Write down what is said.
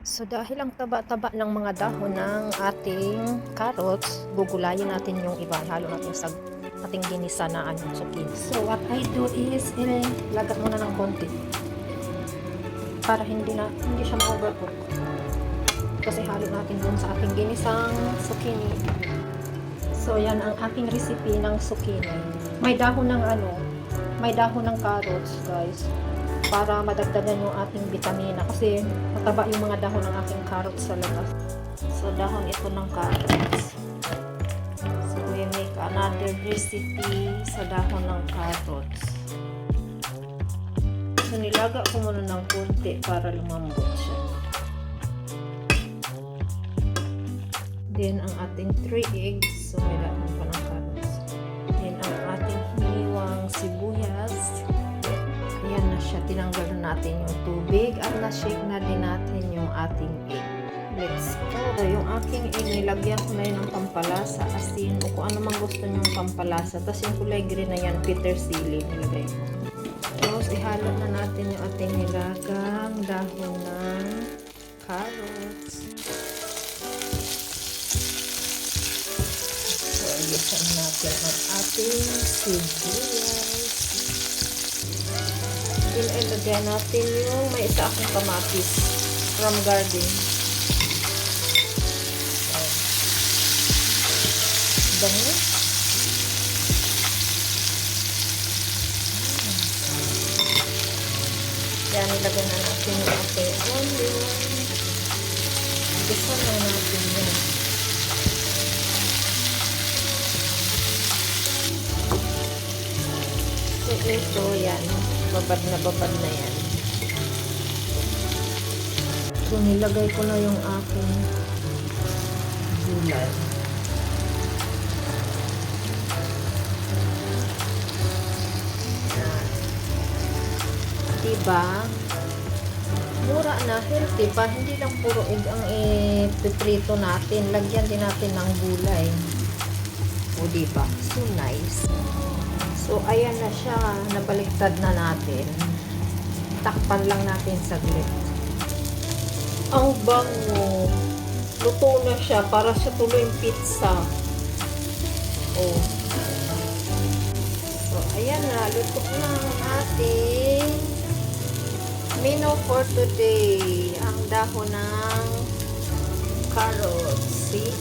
So dahil ang taba-taba ng mga dahon ng ating carrots, gugulayin natin yung iba. Halo natin sa ating ginisa na zucchini. So what I do is, ilagat muna ng konti. Para hindi siya ma-overcook. Kasi halo natin dun sa ating ginisang zucchini. So yan ang aking recipe ng zucchini. May dahon ng carrots, guys. Para madagdagan yung ating vitamina kasi mataba yung mga dahon ng aking carrots sa labas. So dahon ito ng carrots. So we make another recipe sa dahon ng carrots. So nilaga ko muna ng konti para lumambot siya. Then ang ating 3 eggs. So may dahon pa ng carrots. Then ang ating hiniwang sibuyas. Ayan na siya. Tinanggal na natin yung tubig at na-shake na din natin yung ating egg. Let's go. So, yung aking egg, nilagyan ko na yun ng pampalasa, asin, o kung ano mang gusto nyo pampalasa. Tapos yung kulay green na yan, petersilie, nilagay ko. Tapos, ihalo na natin yung ating nilagang dahon ng carrots. So, iyasan natin ang ating sibuyas. Ilagay natin yung may isa akong kamatis from garden. Bango. Yan, ilagay na natin yung ating onion. Gusto na natin yan. So, ito, yan. Babad na yan. So, nilagay ko na yung aking gulay. Yan. Diba? Mura na, healthy pa. Hindi lang puro egg ang ipiprito natin. Lagyan din natin ng gulay. O, diba? So, nice. So, ayan na siya. Nabaliktad na natin. Takpan lang natin saglit. Ang bango. Luto na siya. Para siya tuloy yung pizza. Oh. So, ayan na. Luto na ang ating menu for today. Ang dahon ng carrots. See?